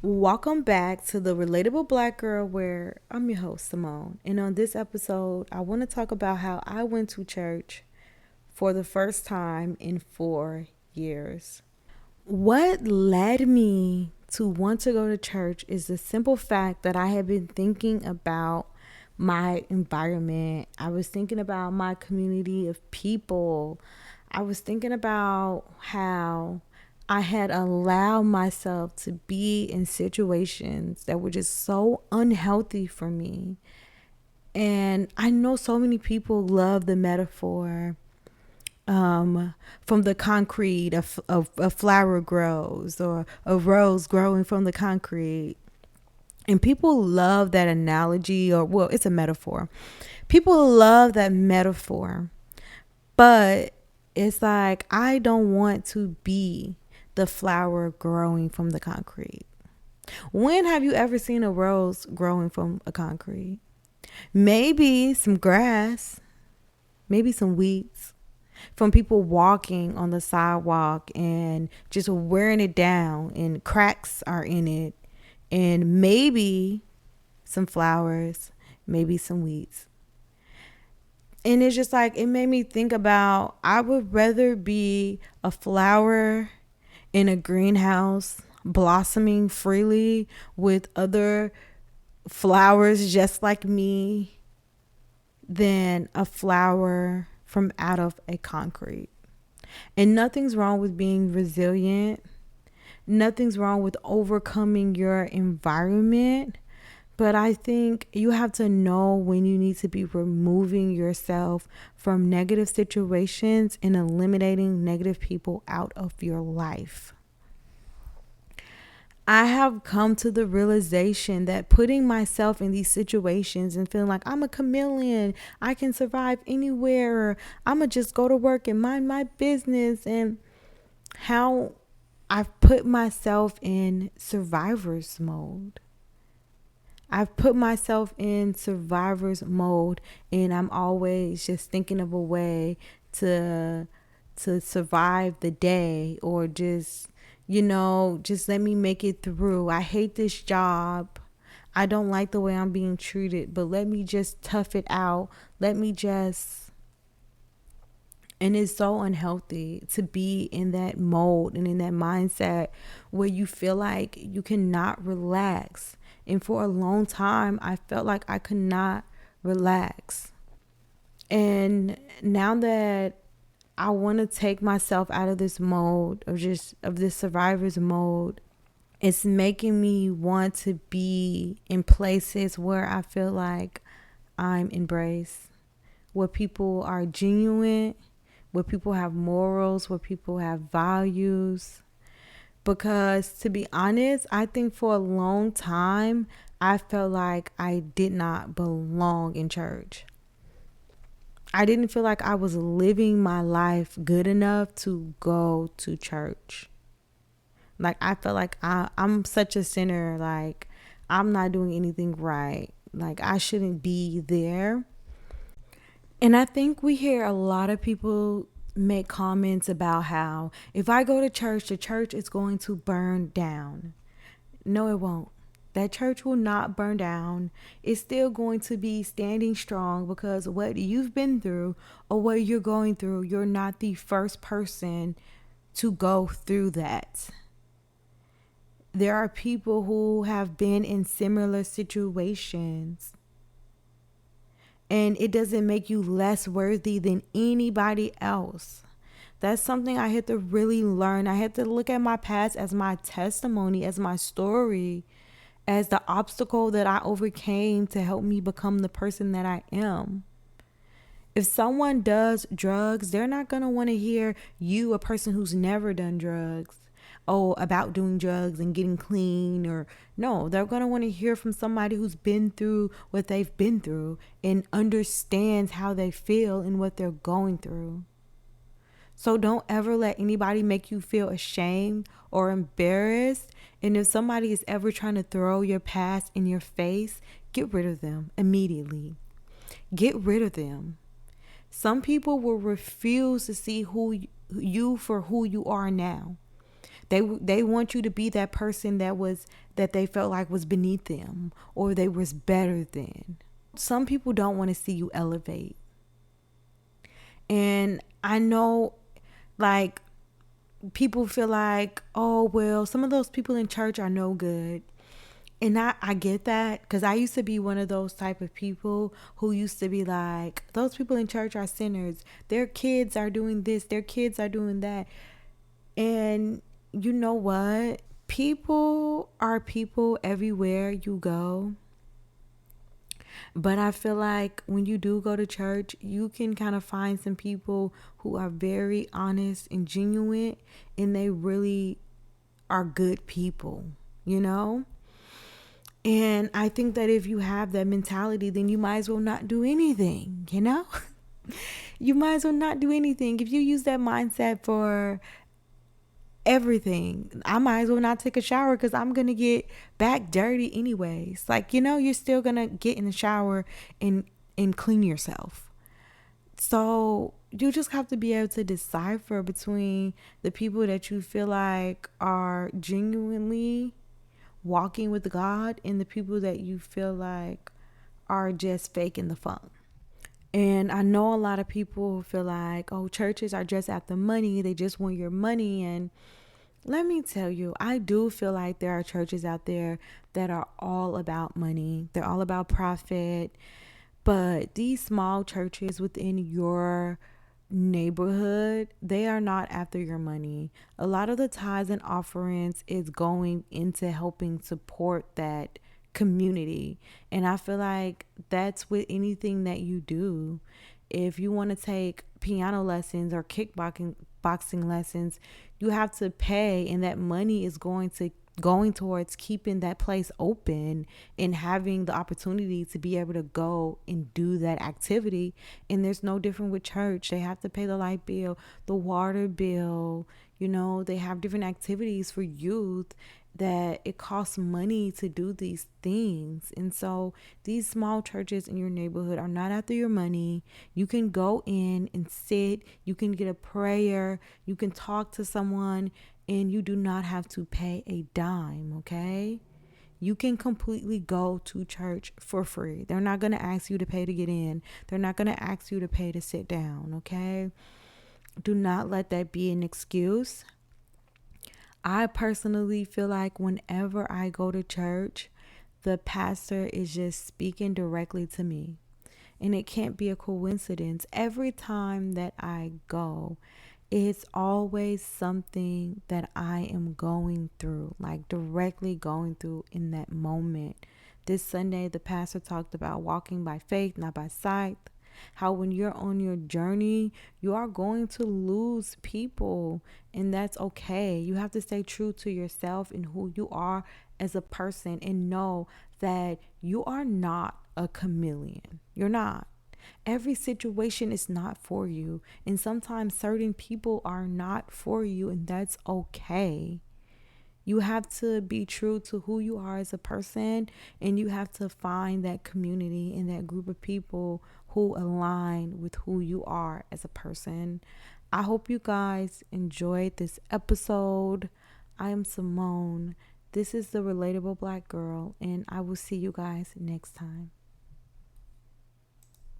Welcome back to the Relatable Black Girl, where I'm your host, Simone. And on this episode, I want to talk about how I went to church for the first time in 4 years. What led me to want to go to church is the simple fact that I had been thinking about my environment. I was thinking about my community of people. I was thinking about how I had allowed myself to be in situations that were just so unhealthy for me. And I know so many people love the metaphor from the concrete, a flower grows, or a rose growing from the concrete. And people love that analogy, or, well, it's a metaphor. People love that metaphor. But it's like, I don't want to be the flower growing from the concrete. When have you ever seen a rose growing from a concrete? Maybe some grass, maybe some weeds from people walking on the sidewalk and just wearing it down, and cracks are in it, and maybe some flowers, maybe some weeds. And it's just like, it made me think about, I would rather be a flower in a greenhouse blossoming freely with other flowers just like me than a flower from out of a concrete. And nothing's wrong with being resilient. Nothing's wrong with overcoming your environment. But I think you have to know when you need to be removing yourself from negative situations and eliminating negative people out of your life. I have come to the realization that putting myself in these situations and feeling like I'm a chameleon, I can survive anywhere, or I'm going to just go to work and mind my business, and how I've put myself in survivor's mode. I've put myself in survivor's mode, and I'm always just thinking of a way to survive the day, or just let me make it through. I hate this job. I don't like the way I'm being treated, but let me just tough it out. Let me just. And it's so unhealthy to be in that mode and in that mindset where you feel like you cannot relax. And for a long time, I felt like I could not relax. And now that I want to take myself out of this mode of this survivor's mode, it's making me want to be in places where I feel like I'm embraced, where people are genuine, where people have morals, where people have values. Because to be honest, I think for a long time, I felt like I did not belong in church. I didn't feel like I was living my life good enough to go to church. Like, I felt like I'm such a sinner. Like, I'm not doing anything right. Like, I shouldn't be there. And I think we hear a lot of people make comments about how if I go to church, the church is going to burn down. No, it won't. That church will not burn down. It's still going to be standing strong, because what you've been through or what you're going through, you're not the first person to go through that. There are people who have been in similar situations, and it doesn't make you less worthy than anybody else. That's something I had to really learn. I had to look at my past as my testimony, as my story, as the obstacle that I overcame to help me become the person that I am. If someone does drugs, they're not going to want to hear you, a person who's never done drugs, about doing drugs and getting clean. Or no, they're going to want to hear from somebody who's been through what they've been through and understands how they feel and what they're going through. So don't ever let anybody make you feel ashamed or embarrassed. And if somebody is ever trying to throw your past in your face, get rid of them immediately. Get rid of them. Some people will refuse to see you for who you are now. They want you to be that person that they felt like was beneath them or they was better than. Some people don't want to see you elevate. And I know, like, people feel like, oh, well, some of those people in church are no good. And I get that, because I used to be one of those type of people who used to be like, those people in church are sinners. Their kids are doing this. Their kids are doing that. And you know what? People are people everywhere you go. But I feel like when you do go to church, you can kind of find some people who are very honest and genuine, and they really are good people, you know? And I think that if you have that mentality, then you might as well not do anything, you know? You might as well not do anything. If you use that mindset for everything, I might as well not take a shower because I'm going to get back dirty anyways. Like, you know, you're still going to get in the shower and clean yourself. So you just have to be able to decipher between the people that you feel like are genuinely walking with God and the people that you feel like are just faking the funk. And I know a lot of people feel like, oh, churches are just after money. They just want your money. And let me tell you, I do feel like there are churches out there that are all about money. They're all about profit. But these small churches within your neighborhood, they are not after your money. A lot of the tithes and offerings is going into helping support that community. And I feel like that's with anything that you do. If you want to take piano lessons or boxing lessons, you have to pay, and that money is going towards keeping that place open and having the opportunity to be able to go and do that activity. And there's no different with church. They have to pay the light bill, the water bill, you know, they have different activities for youth that it costs money to do these things. And so these small churches in your neighborhood are not after your money. You can go in and sit, you can get a prayer, you can talk to someone, and you do not have to pay a dime, okay? You can completely go to church for free. They're not going to ask you to pay to get in. They're not going to ask you to pay to sit down, okay? Do not let that be an excuse. I personally feel like whenever I go to church, the pastor is just speaking directly to me. And it can't be a coincidence. Every time that I go, it's always something that I am going through, like directly going through in that moment. This Sunday, the pastor talked about walking by faith, not by sight. How when you're on your journey, you are going to lose people, and that's okay. You have to stay true to yourself and who you are as a person, and know that you are not a chameleon. You're not. Every situation is not for you, and sometimes certain people are not for you, and that's okay. You have to be true to who you are as a person, and you have to find that community and that group of people who align with who you are as a person. I hope you guys enjoyed this episode. I am Simone. This is the Relatable Black Girl, and I will see you guys next time.